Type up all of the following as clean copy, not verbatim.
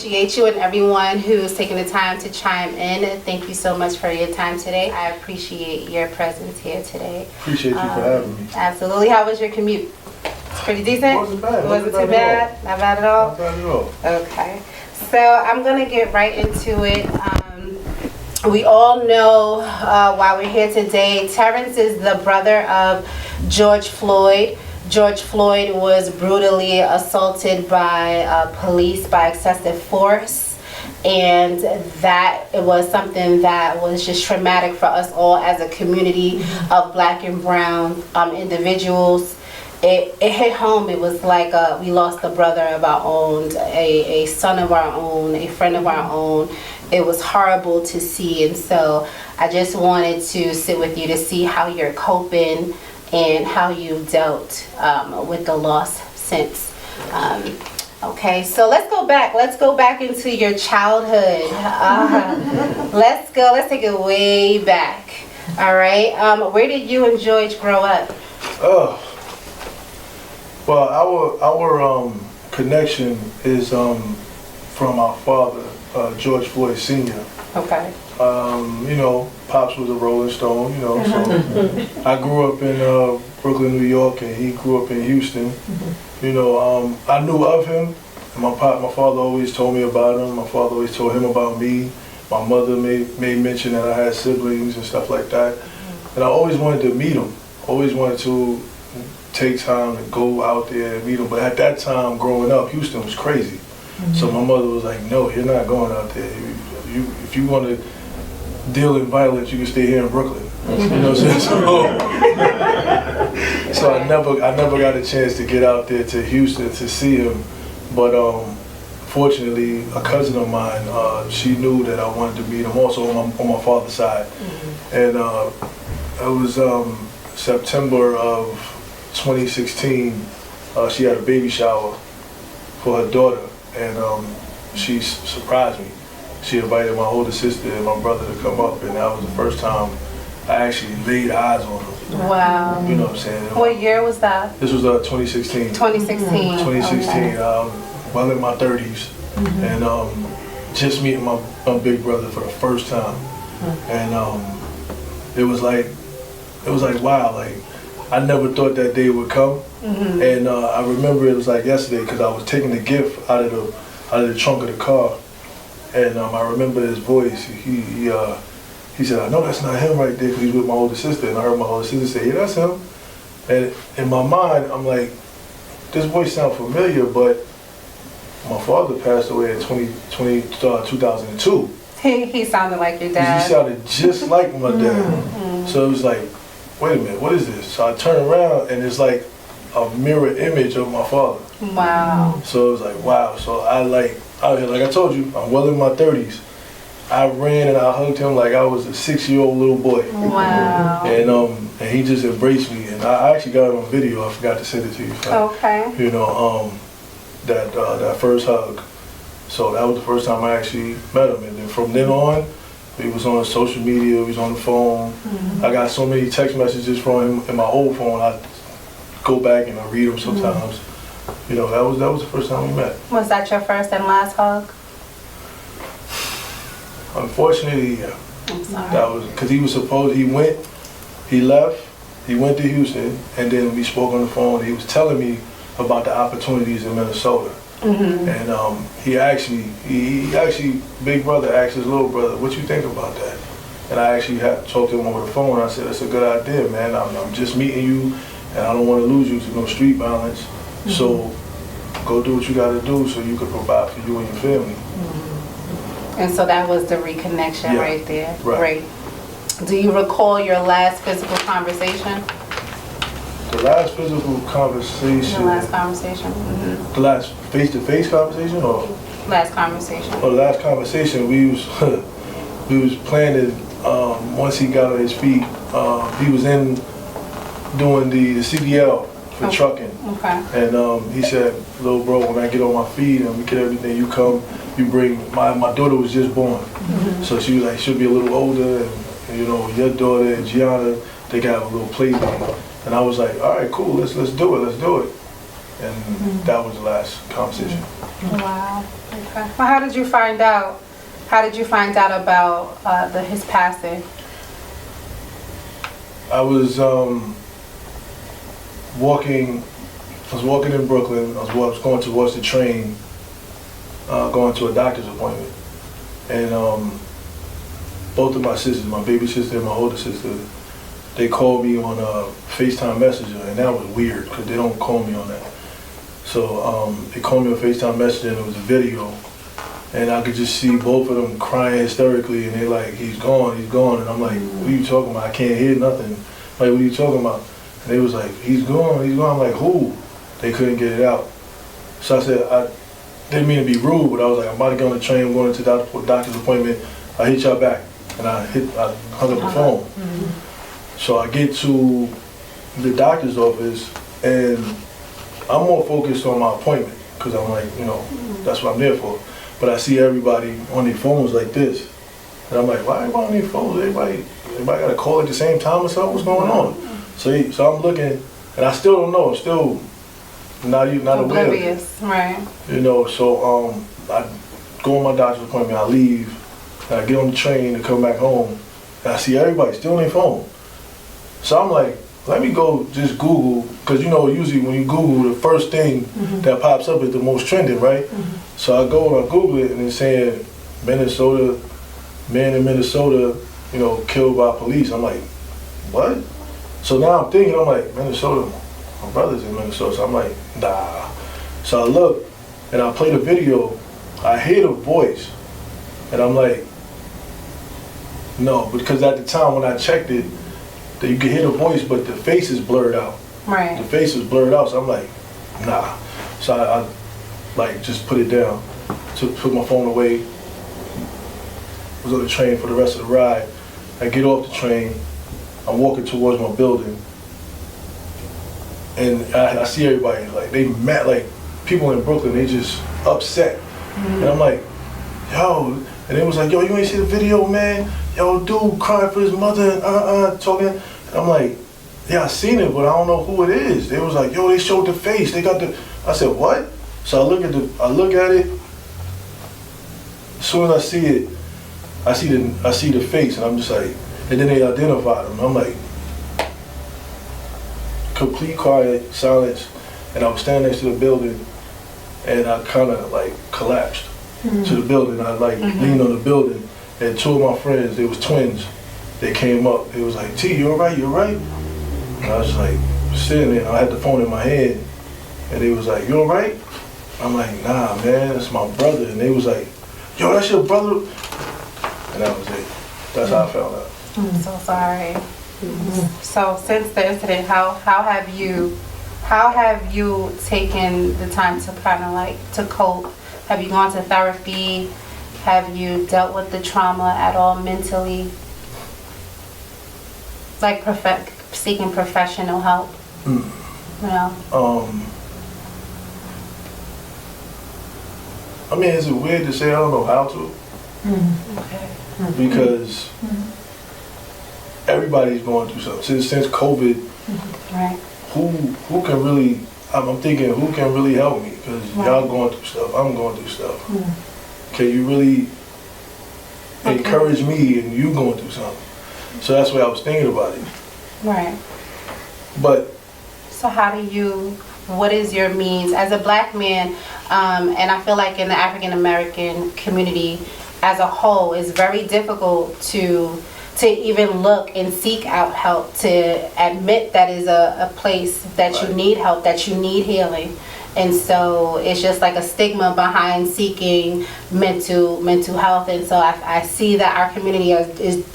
appreciate you and everyone who's taking the time to chime in. Thank you so much for your time today. I appreciate your presence here today. Appreciate you for having me. Absolutely. How was your commute? It's pretty decent? It wasn't bad. It wasn't too bad? Not bad at all? Not bad at all. Okay. So I'm going to get right into it. We all know why we're here today. Terrence is the brother of George Floyd. George Floyd was brutally assaulted by police by excessive force, and that it was something that was just traumatic for us all as a community of black and brown individuals. It hit home. It was like we lost a brother of our own, a son of our own, a friend of our own. It was horrible to see, and so I just wanted to sit with you to see how you're coping and how you've dealt with the loss since. Okay, so let's go back. Let's go back into your childhood. Let's take it way back. All right. Where did you and George grow up? Well, our connection is from our father, George Floyd Sr. Okay. You know, Pops was a Rolling Stone, you know, so I grew up in Brooklyn, New York, and he grew up in Houston. You know, I knew of him. My father always told me about him. My father always told him about me. My mother made mention that I had siblings and stuff like that. And I always wanted to meet him. Always wanted to take time and go out there and meet him. But at that time, growing up, Houston was crazy. So my mother was like, no, you're not going out there. If you want to deal in violence, you can stay here in Brooklyn. You know what I'm saying? So I never got a chance to get out there to Houston to see him. But fortunately, a cousin of mine, she knew that I wanted to meet him also on my father's side. And it was September of 2016. She had a baby shower for her daughter, and she surprised me. She invited my older sister and my brother to come up, and that was the first time I actually laid eyes on them. Wow. You know what I'm saying? What year was that? This was 2016. 2016. 2016. Okay. Well in my 30s, and just meeting my big brother for the first time, and it was like wow, like I never thought that day would come, and I remember it was like yesterday because I was taking the gift out of the trunk of the car. And I remember his voice. He said, I know that's not him right there because he's with my older sister. And I heard my older sister say, yeah, that's him. And in my mind, I'm like, this voice sounds familiar, but my father passed away in 2002. He sounded like your dad. He sounded just like my dad. So it was like, wait a minute, what is this? So I turn around and it's like a mirror image of my father. Wow. So it was like, wow. So out here, like I told you, I'm well in my 30s. I ran and I hugged him like I was a 6-year-old little boy. Wow. And he just embraced me. And I actually got it on video. I forgot to send it to you. So, okay. You know, that first hug. So that was the first time I actually met him. And then from then on, he was on social media. He was on the phone. I got so many text messages from him in my old phone. I go back and I read them sometimes. You know, that was the first time we met. Was that your first and last hug? Unfortunately, yeah. I'm sorry. That was because he left, he went to Houston, and then we spoke on the phone. He was telling me about the opportunities in Minnesota. And he actually, big brother asked his little brother, what you think about that? And I actually had to talk to him over the phone. I said, that's a good idea, man. I'm just meeting you, and I don't want to lose you to no street violence. So go do what you got to do so you can provide for you and your family. And so that was the reconnection right there. Right. Great. Do you recall your last physical conversation? The last physical conversation. The last conversation? The last face-to-face conversation, or? Last conversation. Oh, the last conversation, we was planning, once he got on his feet, he was in doing the CDL for trucking. Okay. And he said, little bro, when I get on my feet and we get everything, you come, you bring, my daughter was just born. So she was like, she'll be a little older, and you know, your daughter and Gianna, they got a little play date. And I was like, all right, cool, let's do it. And that was the last conversation. Wow. Okay. Well, how did you find out? How did you find out about his passing? I was walking. I was walking in Brooklyn. I was going towards the train, going to a doctor's appointment, and both of my sisters, my baby sister and my older sister, they called me on FaceTime Messenger, and that was weird because they don't call me on that. So they called me on FaceTime Messenger, and it was a video, and I could just see both of them crying hysterically, and they're like, he's gone, and I'm like, what are you talking about? I can't hear nothing. Like, what are you talking about? And they was like, he's gone. I'm like, who? They couldn't get it out. So I said, I didn't mean to be rude, but I was like, I'm about to get on the train, I'm going to the doctor's appointment. I hit y'all back, and I hung up the phone. So I get to the doctor's office, and I'm more focused on my appointment, because I'm like, that's what I'm there for. But I see everybody on their phones like this. And I'm like, why everybody on their phones? Everybody got to call at the same time or something? What's going on? So I'm looking, and I still don't know. I'm still not aware of it. Right. So I go on my doctor's appointment, I leave, and I get on the train to come back home, and I see everybody still on their phone. So I'm like, let me go just Google, because usually when you Google, the first thing that pops up is the most trending, right? So I go and I Google it, and it's saying man in Minnesota, killed by police. I'm like, what? So now I'm thinking, Minnesota, my brother's in Minnesota. So I'm like, nah. So I look, and I play the video, I hear the voice, and I'm like, no, because at the time when I checked it, you could hear the voice, but the face is blurred out. Right. The face is blurred out, so I'm like, nah. So I just put it down, put my phone away, was on the train for the rest of the ride. I get off the train, I'm walking towards my building, and I see everybody, they mad, people in Brooklyn, they just upset. And I'm like, yo, and it was like, yo, you ain't see the video, man? Yo, dude crying for his mother and talking. And I'm like, yeah, I seen it, but I don't know who it is. They was like, yo, they showed the face. They got the. I said, what? So I look at it. As soon as I see it, I see the face, and I'm just like, and then they identified him. I'm like, complete quiet, silence, and I was standing next to the building, and I kind of collapsed to the building. I leaned on the building. And two of my friends, they was twins, they came up. They was like, T, you all right? You all right? And I was just like, sitting there. I had the phone in my hand. And they was like, you all right? I'm like, nah, man, that's my brother. And they was like, yo, that's your brother? And that was it. That's how I found out. I'm so sorry. So since the incident, how have you taken the time to kind of to cope? Have you gone to therapy? Have you dealt with the trauma at all mentally? Seeking professional help? Is it weird to say I don't know how to? Okay. Because everybody's going through something. Since COVID, right. Who can really, I'm thinking, who can really help me? Because y'all going through stuff, I'm going through stuff. Can you really encourage me and you going through something? So that's why I was thinking about it. Right. But. So what is your means as a black man, and I feel like in the African American community as a whole, it's very difficult to even look and seek out help, to admit that is a place that you need help, that you need healing. And so it's just like a stigma behind seeking mental health. And so I see that our community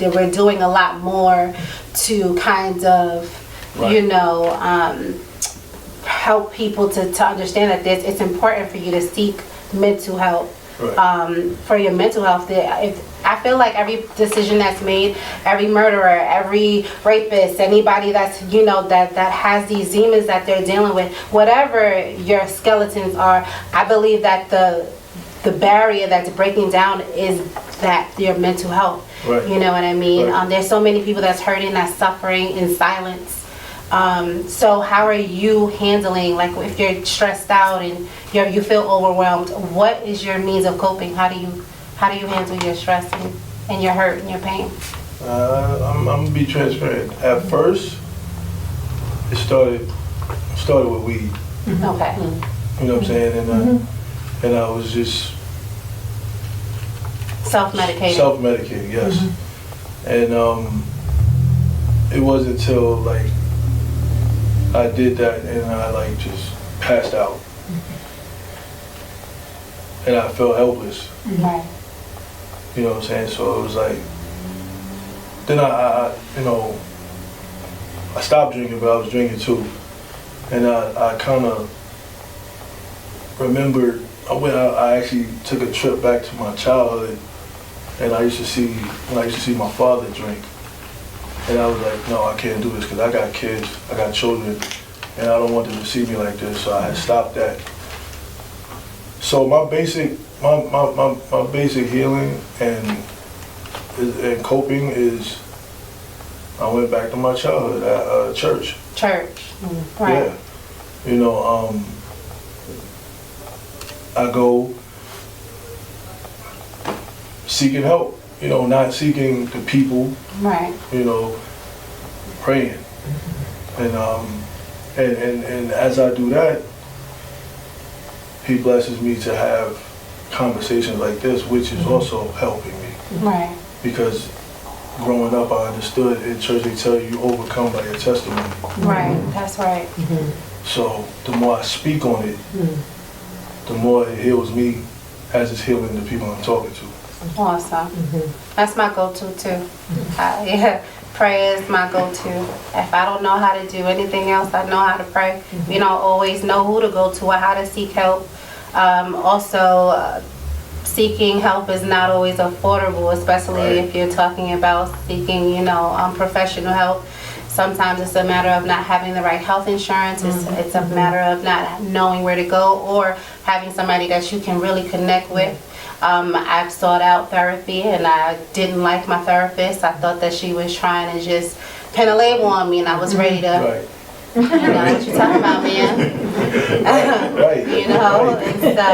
we're doing a lot more to kind of, help people to understand that it's important for you to seek mental help. For your mental health. I feel like every decision that's made, every murderer, every rapist, anybody that's that has these demons that they're dealing with, whatever your skeletons are, I believe that the barrier that's breaking down is that your mental health. Right. You know what I mean? Right. There's so many people that's hurting, that's suffering in silence. So how are you handling, like if you're stressed out and you feel overwhelmed, what is your means of coping? How do you handle your stress and your hurt and your pain? I'm gonna be transparent. At first, it started with weed. Okay. You know what I'm saying? And I was just Self-medicating. self-medicating, yes. And it wasn't until like I did that and I like just passed out. And I felt helpless. Right. You know what I'm saying? So it was like, then I stopped drinking, but I was drinking too. And I kind of remembered, I actually took a trip back to my childhood, and I used to see my father drink. And I was like, no, I can't do this because I got kids, I got children, and I don't want them to see me like this, so I had stopped that. So my basic healing and coping is I went back to my childhood at church. Church. Right. Yeah. You know, I go seeking help, you know, not seeking the people, Right. you know, praying. And as I do that, he blesses me to have conversations like this, which is also helping me. Right. Because growing up, I understood in church they tell you overcome by your testimony. Right. That's right. So the more I speak on it, the more it heals me as it's healing the people I'm talking to. Awesome. That's my go-to too. Yeah, prayer is my go-to. If I don't know how to do anything else, I know how to pray. You don't always know who to go to or how to seek help. Also, seeking help is not always affordable, especially if you're talking about seeking, professional help. Sometimes it's a matter of not having the right health insurance. It's a matter of not knowing where to go or having somebody that you can really connect with. I've sought out therapy and I didn't like my therapist. I thought that she was trying to just pin a label on me and I was ready to, what you talking about, man? Right. And so,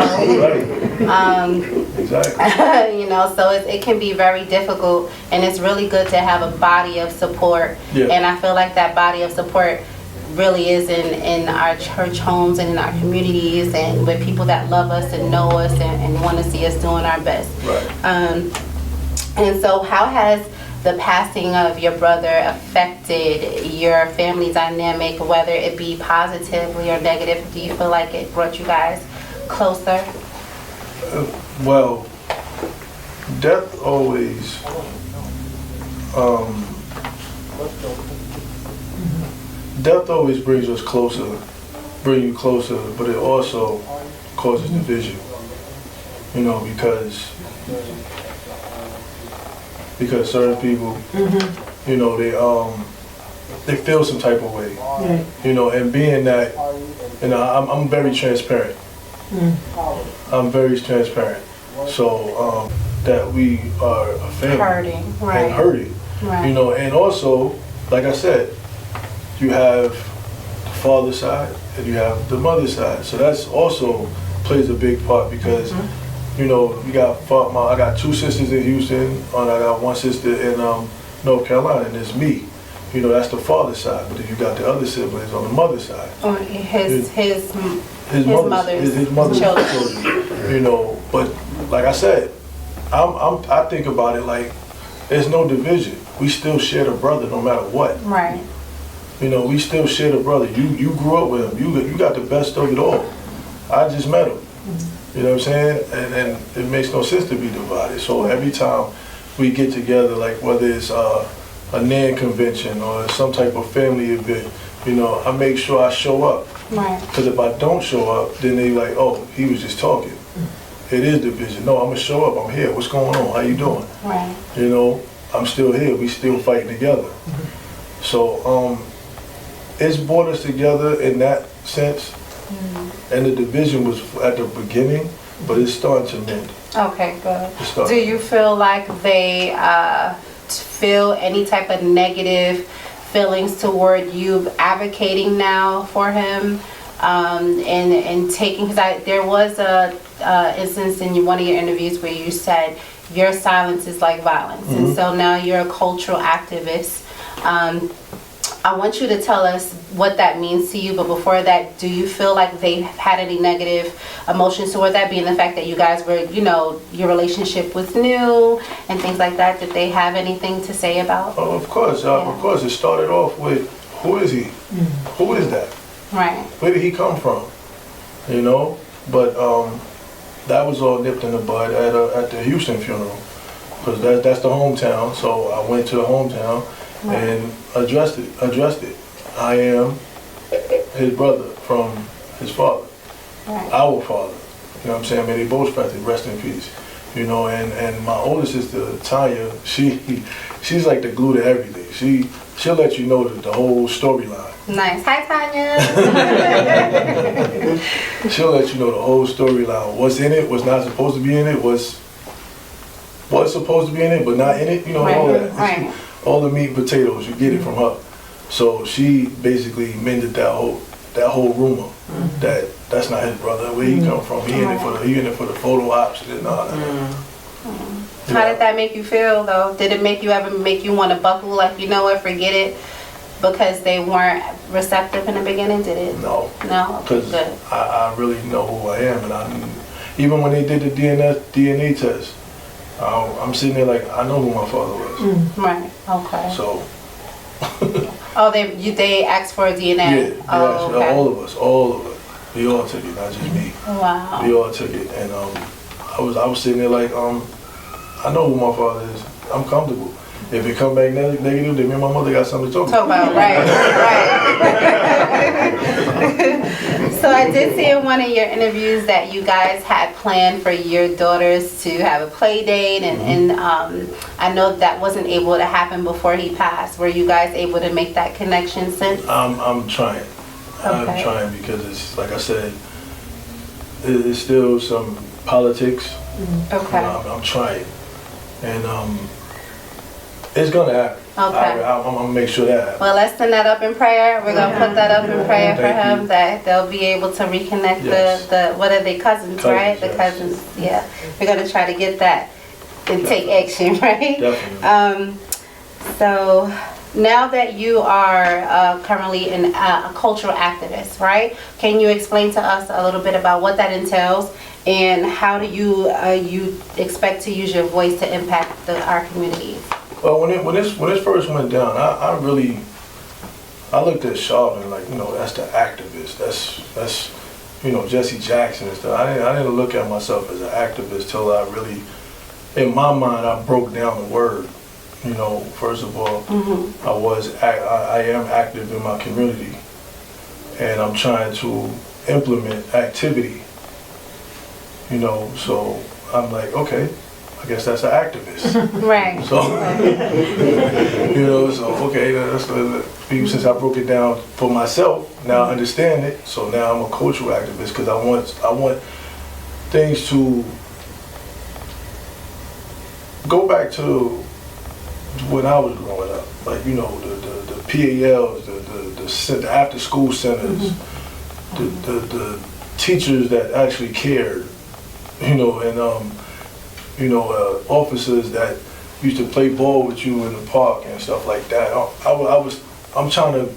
Exactly. So it can be very difficult and it's really good to have a body of support. Yeah. And I feel like that body of support really is in our church homes and in our communities and with people that love us and know us and want to see us doing our best. Right. And so how has the passing of your brother affected your family dynamic, whether it be positively or negative? Do you feel like it brought you guys closer? Well, death always brings us closer, bring you closer, but it also causes division. Because certain people, they feel some type of way. And being that, I'm very transparent. I'm very transparent. So that we are a family. Hurting, right. And hurting. Right. And also, like I said, you have the father side and you have the mother side. So that's also plays a big part because, I got two sisters in Houston and I got one sister in North Carolina and it's me. That's the father side. But then you got the other siblings on the mother side. Or his mother's children. But like I said, I think about it like there's no division. We still share the brother no matter what. Right. We still share the brother. You grew up with him. You got the best of it all. I just met him. You know what I'm saying? And it makes no sense to be divided. So every time we get together, like whether it's a NAN convention or some type of family event, I make sure I show up. Right. Because if I don't show up, then they like, oh, he was just talking. It is division. No, I'm gonna show up. I'm here. What's going on? How you doing? Right. I'm still here. We still fighting together. So it's brought us together in that sense. And the division was at the beginning, but it's starting to mend. Okay, good. Do you feel like they feel any type of negative feelings toward you advocating now for him, and taking, because there was a instance in one of your interviews where you said your silence is like violence, and so now you're a cultural activist. I want you to tell us what that means to you, but before that, do you feel like they had any negative emotions toward that, being the fact that you guys were, your relationship was new and things like that? Did they have anything to say about? Oh, of course. Of course. It started off with, who is he? Who is that? Right. Where did he come from? But that was all nipped in the bud at the Houston funeral, because that's the hometown. So I went to the hometown and addressed it. I am his brother from his father, our father. You know what I'm saying? May they both rest in peace. And my older sister Tanya, she's like the glue to everything. She'll let you know the whole storyline. Nice. Hi, Tanya. She'll let you know the whole storyline. What's in it, what's not supposed to be in it, what's supposed to be in it, but not in it. All that. Right. All the meat and potatoes, you get it from her. So she basically mended that whole rumor that that's not his brother. Where he come from? He in it for the photo ops and all that. How did that make you feel, though? Did it make you want to buckle, like, forget it, because they weren't receptive in the beginning? Did it? No. No? Okay, Because good. I really know who I am, and even when they did the DNA test, I'm sitting there like, I know who my father was. Right. Okay. So. Oh, they asked for a DNA? Yeah. Oh, okay. All of us. We all took it, not just me. Wow. We all took it, and I was sitting there like, I know who my father is. I'm comfortable. If it come back negative, then me and my mother got something to talk about. Right. So I did see in one of your interviews that you guys had planned for your daughters to have a play date, and I know that wasn't able to happen before he passed. Were you guys able to make that connection since? I'm trying. Okay. I'm trying, because it's like I said, there's still some politics. Okay. I'm trying, and it's gonna happen. Okay. I'm gonna make sure that happens. Well, let's send that up in prayer. We're gonna put that up in prayer for Thank him, you. that they'll be able to reconnect. Yes. the what are they, cousins, right? The yes. cousins. Yeah. We're gonna try to get that and take action, right? Definitely. So now that you are currently a cultural activist, right? Can you explain to us a little bit about what that entails, and how do you expect to use your voice to impact our communities? Well, when this first went down, I looked at Chauvin like, that's the activist. That's Jesse Jackson and stuff. I didn't look at myself as an activist till I really, in my mind, I broke down the word. First of all, I am active in my community, and I'm trying to implement activity. So I'm like, okay, I guess that's an activist. Right. So, since I broke it down for myself, now I understand it. So now I'm a cultural activist, because I want things to go back to when I was growing up, like the PALs, the after school centers, the teachers that actually cared, and officers that used to play ball with you in the park and stuff like that. I'm trying to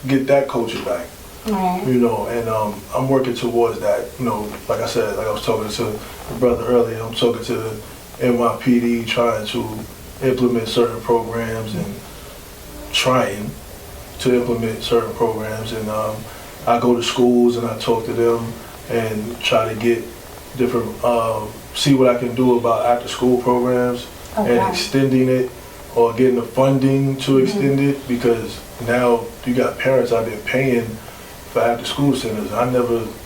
get that culture back. Right. And I'm working towards that. Like I said, like I was talking to my brother earlier, I'm talking to the NYPD, trying to implement certain programs and trying to implement certain programs. And I go to schools and I talk to them and try to get different, see what I can do about after school programs and extending it, or getting the funding to extend it, because now you got parents out there paying for after school centers.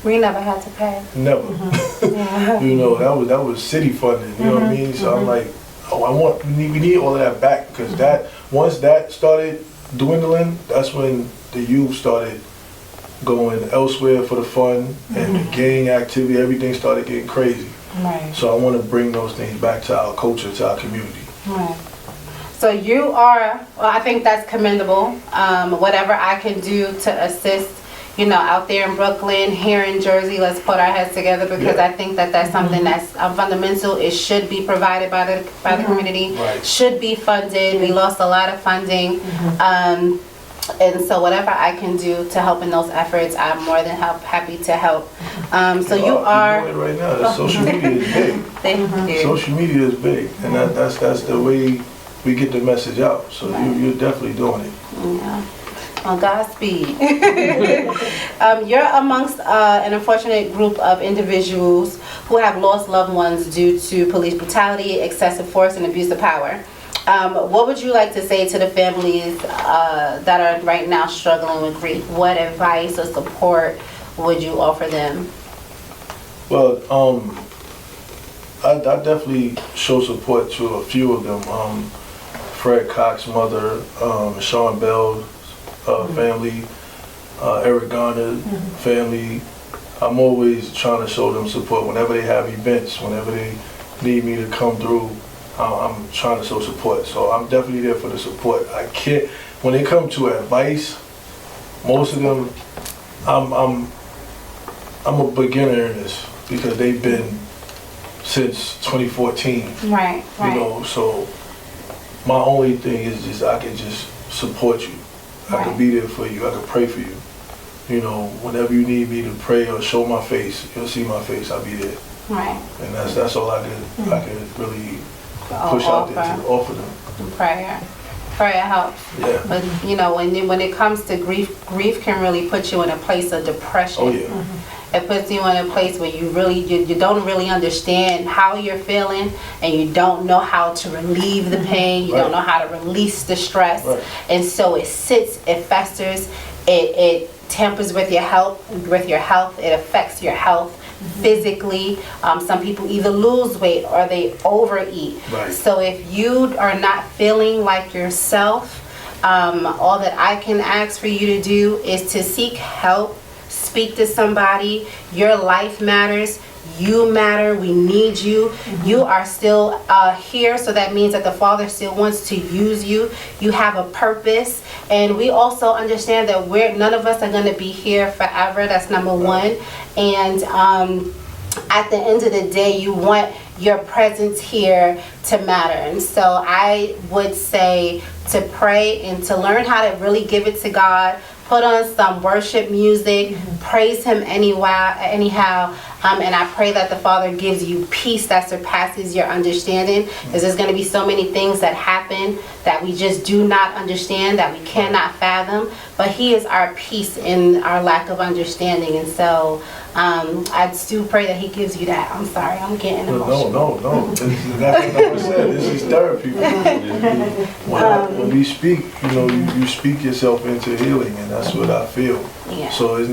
We never had to pay. Never. Yeah. that was city funding, you know what I mean? So I'm like, we need all of that back, because once that started dwindling, that's when the youth started going elsewhere for the fun, and the gang activity, everything started getting crazy. Right. So I want to bring those things back to our culture, to our community. Right. So you are, well, I think that's commendable. Whatever I can do to assist, out there in Brooklyn, here in Jersey, let's put our heads together, because I think that that's something that's fundamental. It should be provided by the community, Right. should be funded. We lost a lot of funding. And so whatever I can do to help in those efforts, I'm more than happy to help. So you are... You're doing it right now. The social media is big. Thank you. Social media is big, and that's the way we get the message out. So you're definitely doing it. Yeah. Well, Godspeed. You're amongst an unfortunate group of individuals who have lost loved ones due to police brutality, excessive force, and abuse of power. What would you like to say to the families that are right now struggling with grief? What advice or support would you offer them? Well, I definitely show support to a few of them. Fred Cox's mother, Sean Bell's family, Eric Garner's family. I'm always trying to show them support whenever they have events, whenever they need me to come through. I'm trying to show support, so I'm definitely there for the support. I can't. When it comes to advice, most of them, I'm a beginner in this because they've been since 2014. Right. So my only thing is just I can just support you. I can be there for you. I can pray for you. Whenever you need me to pray or show my face, you'll see my face. I'll be there. Right. And that's all I can really push out there to offer them. Prayer helps. Yeah. But when it comes to grief can really put you in a place of depression. Oh yeah. It puts you in a place where you don't really understand how you're feeling, and you don't know how to relieve the pain. You don't know how to release the stress, and so it sits, it festers, it tampers with your health. It affects your health physically. Some people either lose weight or they overeat. Right. So if you are not feeling like yourself, all that I can ask for you to do is to seek help. Speak to somebody. Your life matters. You matter. We need you. You are still here, so that means that the Father still wants to use you. You have a purpose, and we also understand that none of us are going to be here forever. That's number one. And at the end of the day, you want your presence here to matter. And so I would say to pray and to learn how to really give it to God. Put on some worship music, praise Him anyhow, and I pray that the Father gives you peace that surpasses your understanding, because there's going to be so many things that happen that we just do not understand, that we cannot fathom, but He is our peace in our lack of understanding. And so I do pray that He gives you that. I'm sorry, I'm getting emotional. No. That's what I said. This is therapy. When we speak, you speak yourself into healing, and that's what I feel. Yeah. So a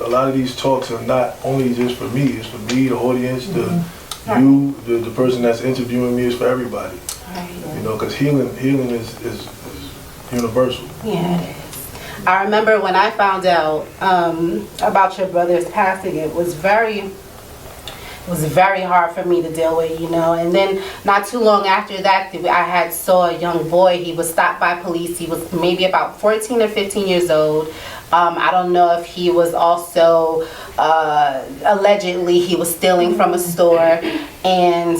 lot of these talks are not only just for me. It's for me, the audience, the person that's interviewing me. Is for everybody. Right. Because healing is universal. Yeah, it is. I remember when I found out about your brother's passing, it was very hard for me to deal with, and then not too long after that, I saw a young boy. He was stopped by police. He was maybe about 14 or 15 years old. I don't know if he was also allegedly he was stealing from a store, and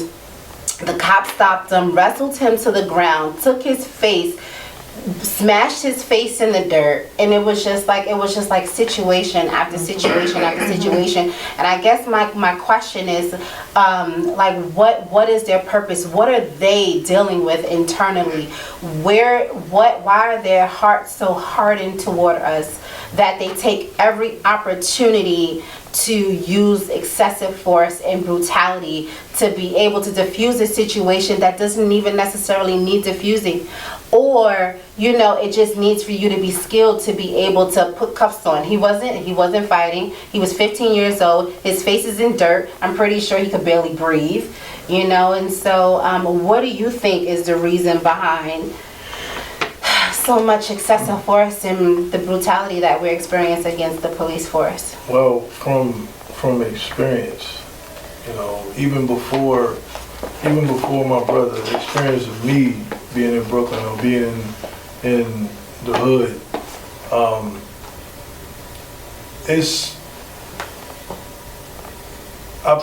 the cop stopped him, wrestled him to the ground, took his face, smashed his face in the dirt, and it was just like situation after situation after situation. And I guess my question is what is their purpose? What are they dealing with internally? Why are their hearts so hardened toward us that they take every opportunity to use excessive force and brutality to be able to diffuse a situation that doesn't even necessarily need diffusing? Or, it just needs for you to be skilled to be able to put cuffs on. He wasn't fighting. He was 15 years old. His face is in dirt. I'm pretty sure he could barely breathe, and so what do you think is the reason behind so much excessive force and the brutality that we're experiencing against the police force? Well, from experience, even before my brother, the experience of me being in Brooklyn or being in the hood.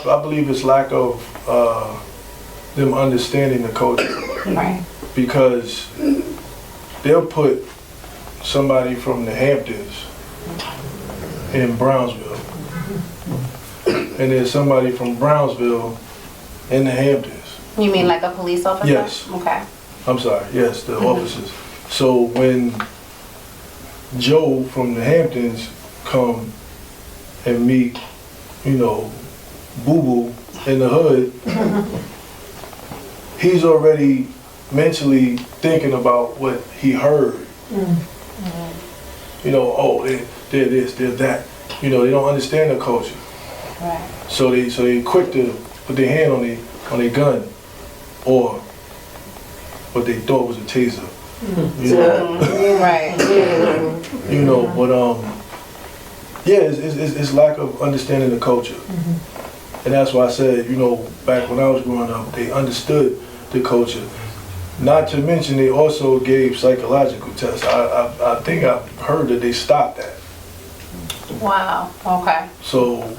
I believe it's lack of them understanding the culture. Right. Because they'll put somebody from the Hamptons in Brownsville, and there's somebody from Brownsville in the Hamptons. You mean like a police officer? Yes. Okay. I'm sorry, yes, the officers. So when Joe from the Hamptons come and meet, you know, Boo Boo in the hood, he's already mentally thinking about what he heard. You know, oh, they're this, they're that. You know, they don't understand the culture. Right. So they quick to put their hand on their gun, or what they thought was a taser. You know? Right. You know, but yeah, it's lack of understanding the culture. And that's why I said, you know, back when I was growing up, they understood the culture. Not to mention, they also gave psychological tests. I think I heard that they stopped that. Wow. Okay. So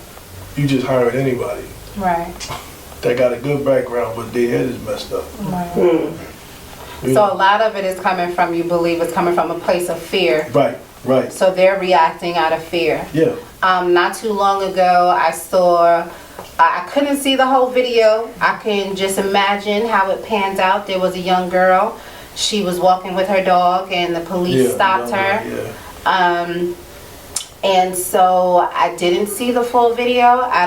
you just hired anybody Right. that got a good background, but their head is messed up. Right. So a lot of it is coming from, you believe it's coming from a place of fear. Right, right. So they're reacting out of fear. Yeah. Not too long ago, I saw, I couldn't see the whole video. I can just imagine how it panned out. There was a young girl. She was walking with her dog and the police stopped her. Yeah. And so I didn't see the full video. I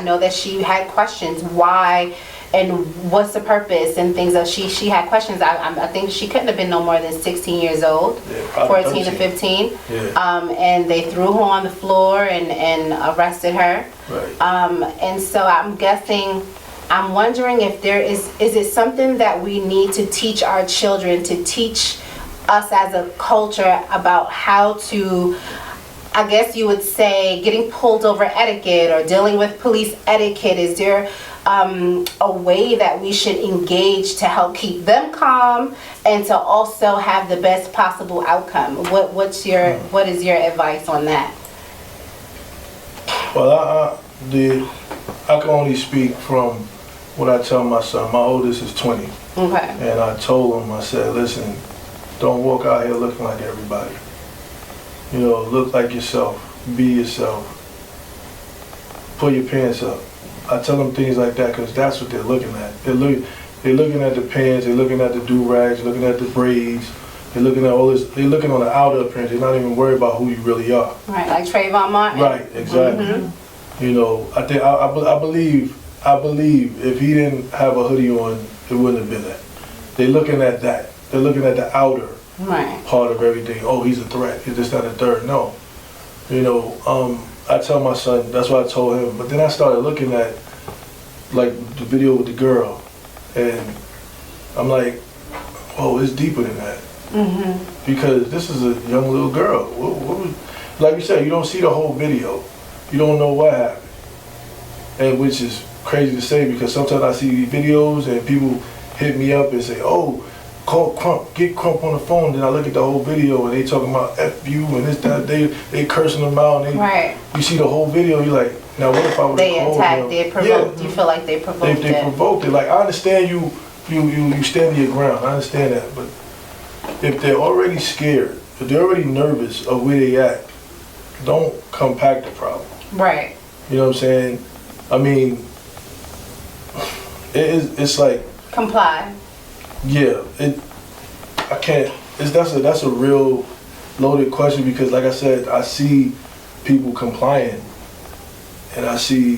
know that she had questions. Why and what's the purpose and things that she had questions. I think she couldn't have been no more than 16 years old, Yeah, 14 to 15. Yeah. And they threw her on the floor and arrested her. Right. And so I'm wondering if is it something that we need to teach our children, to teach us as a culture about how to, I guess you would say, getting pulled over etiquette or dealing with police etiquette? Is there a way that we should engage to help keep them calm and to also have the best possible outcome? What is your advice on that? Well, I can only speak from what I tell my son. My oldest is 20. Okay. And I told him, I said, listen, don't walk out here looking like everybody. You know, look like yourself, be yourself, pull your pants up. I tell them things like that because that's what they're looking at. They're looking at the pants, they're looking at the do-rags, looking at the braids, they're looking at all this, they're looking on the outer appearance, they're not even worried about who you really are. Right, like Trayvon Martin. Right, exactly. You know, I believe if he didn't have a hoodie on, it wouldn't have been that. They're looking at that. They're looking at the outer part of everything. Oh, he's a threat. He's just not a third. No. You know, I tell my son, that's what I told him. But then I started looking at, like, the video with the girl. And I'm like, oh, it's deeper than that. Because this is a young little girl. Like you said, you don't see the whole video. You don't know what happened. And which is crazy to say because sometimes I see videos and people hit me up and say, oh, call Crump, get Crump on the phone. Then I look at the whole video and they talking about F you and this, that, they cursing them out. And you see the whole video, you're like, now what if I would have called them? They provoked. You feel like they provoked it. They provoked it. Like, I understand you stand your ground. I understand that. But if they're already scared, if they're already nervous of where they at, don't compact the problem. Right. You know what I'm saying? I mean, it's like comply. Yeah, I can't. That's a real loaded question because, like I said, I see people complying, and I see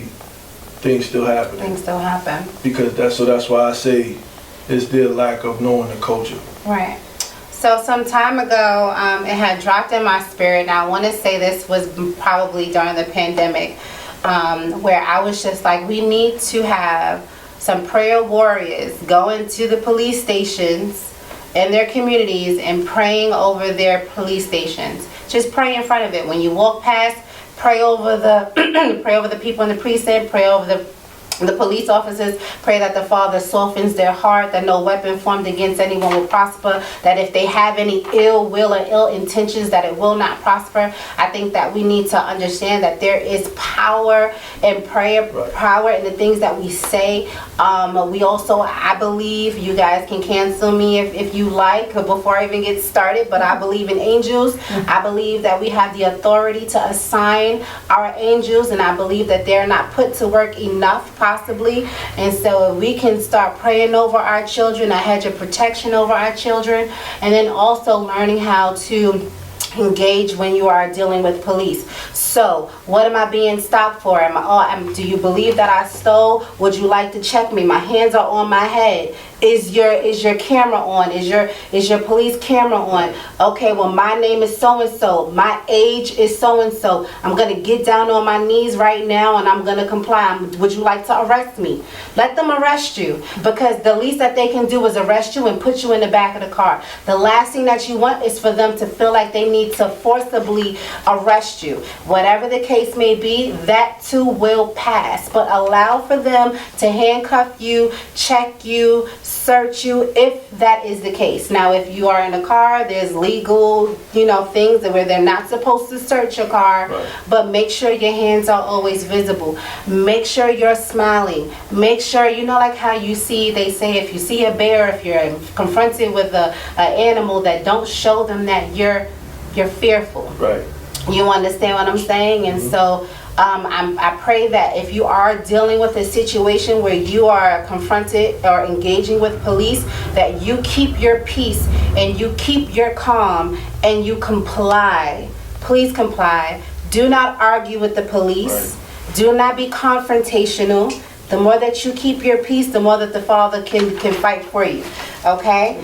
things still happening. Things still happen. Because that's why I say it's their lack of knowing the culture. Right. So some time ago, it had dropped in my spirit. Now I want to say this was probably during the pandemic, where I was just like, we need to have some prayer warriors going to the police stations in their communities and praying over their police stations. Just pray in front of it. When you walk past, pray over the pray over the people in the precinct, pray over The police officers pray that the Father softens their heart, that no weapon formed against anyone will prosper, that if they have any ill will or ill intentions, that it will not prosper. I think that we need to understand that there is power in prayer, power in the things that we say. We also, I believe, you guys can cancel me if you like before I even get started, but I believe in angels. I believe that we have the authority to assign our angels, and I believe that they're not put to work enough, possibly. And so if we can start praying over our children, a hedge of protection over our children, and then also learning how to engage when you are dealing with police. So, what am I being stopped for? Do you believe that I stole? Would you like to check me? My hands are on my head. Is your camera on? Is your police camera on? Okay, well, my name is so and so. My age is so and so. I'm gonna get down on my knees right now and I'm gonna comply. Would you like to arrest me? Let them arrest you, because the least that they can do is arrest you and put you in the back of the car. The last thing that you want is for them to feel like they need to forcibly arrest you. Whatever the case may be, that too will pass. But allow for them to handcuff you, check you, search you, if that is the case. Now, if you are in a car, there's legal, things where they're not supposed to search your car, right. But make sure your hands are always visible. Make sure you're smiling. Make sure, like how they say if you see a bear, if you're confronted with an animal, that don't show them that you're fearful. Right. You understand what I'm saying? And so I pray that if you are dealing with a situation where you are confronted or engaging with police, that you keep your peace and you keep your calm and you comply. Please comply. Do not argue with the police. Right. Do not be confrontational. The more that you keep your peace, the more that the Father can fight for you. Okay?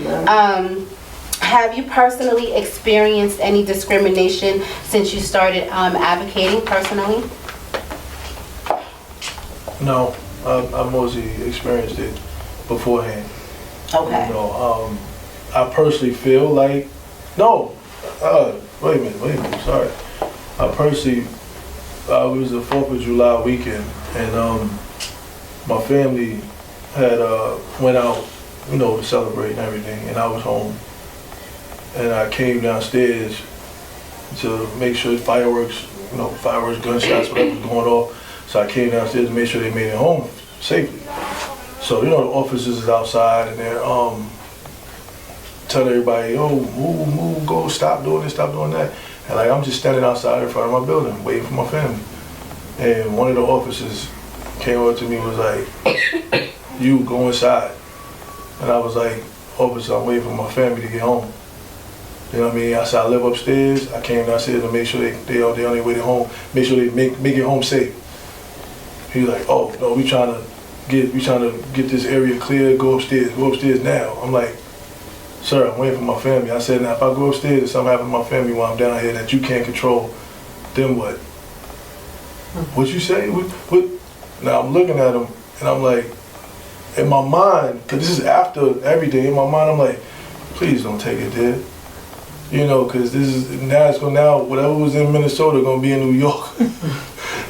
Have you personally experienced any discrimination since you started advocating personally? No, I've mostly experienced it beforehand. Okay. I personally feel like, wait a minute, sorry. I personally, it was the 4th of July weekend, and my family had went out, to celebrate and everything, and I was home. And I came downstairs to make sure fireworks, gunshots, whatever was going off. So I came downstairs to make sure they made it home safely. So, the officers is outside and they're telling everybody, move, go, stop doing this, stop doing that. And I'm just standing outside in front of my building, waiting for my family. And one of the officers came over to me and was like, you go inside. And I was like, officer, I'm waiting for my family to get home. You know what I mean? I said I live upstairs. I came downstairs to make sure they on their way to home, make sure they make it home safe. He was like, oh no, we trying to get this area clear. Go upstairs now. I'm like, sir, I'm waiting for my family. I said, now if I go upstairs and something happens to my family while I'm down here that you can't control, then what? What you say? What? Now I'm looking at him and I'm like, in my mind, because this is after everything. In my mind, I'm like, please don't take it there. Because this is now whatever was in Minnesota gonna be in New York.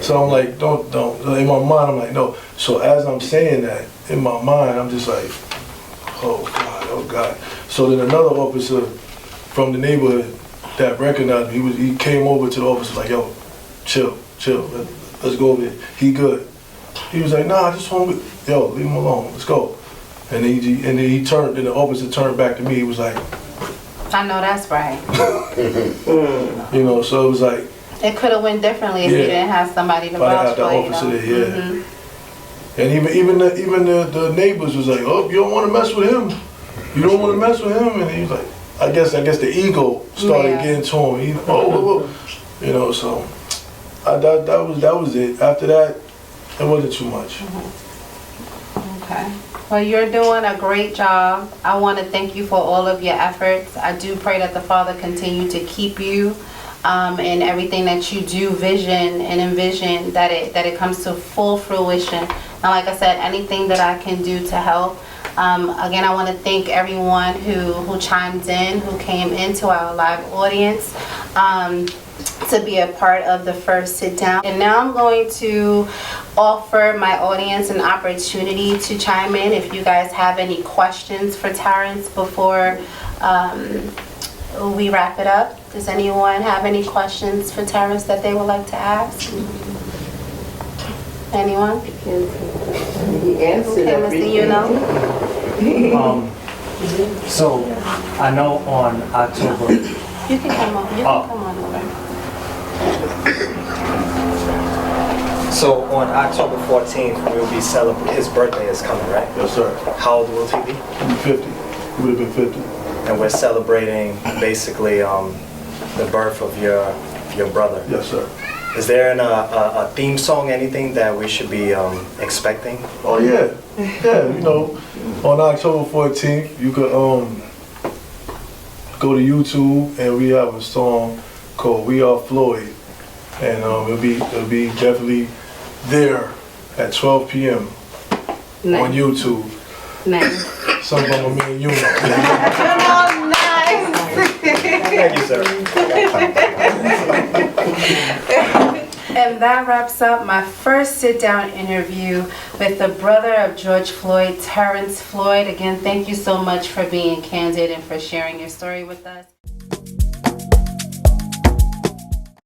So I'm like, don't. In my mind, I'm like, no. So as I'm saying that, in my mind, I'm just like, oh God. So then another officer from the neighborhood that recognized me, he came over to the officer like, yo, chill, let's go over there. He good. He was like, nah, I just want to, leave him alone. Let's go. And then he turned, and the officer turned back to me. He was like, I know that's right. So it was like, it could have went differently if you didn't have somebody to vouch for. Officer there, yeah. Mm-hmm. And even the neighbors was like, oh, you don't want to mess with him. You don't want to mess with him. And he was like, I guess the ego started getting to him. So that was it. After that, it wasn't too much. Mm-hmm. Okay. Well, you're doing a great job. I want to thank you for all of your efforts. I do pray that the Father continue to keep you and everything that you do vision and envision, that it comes to full fruition. And like I said, anything that I can do to help. Again, I want to thank everyone who chimed in, who came into our live audience. to be a part of the first sit down. And now I'm going to offer my audience an opportunity to chime in if you guys have any questions for Terrence before we wrap it up. Does anyone have any questions for Terrence that they would like to ask? Anyone? He answered Okay, Mr. everything. You know? So I know on October, You can come on. You can come on over. so on October 14th, we'll be celebrating, his birthday is coming, right? Yes, sir. How old will he be? He'll be 50. He would have been 50. And we're celebrating basically the birth of your brother. Yes, sir. Is there a theme song, anything that we should be expecting? Oh yeah, yeah. You know, on October 14th, you could go to YouTube and we have a song called "We Are Floyd," and it'll be definitely there at 12 p.m. on Nice. YouTube. Nice. Something about my man, you know. Oh, nice. Thank you, sir. And that wraps up my first sit-down interview with the brother of George Floyd, Terrence Floyd. Again, thank you so much for being candid and for sharing your story with us.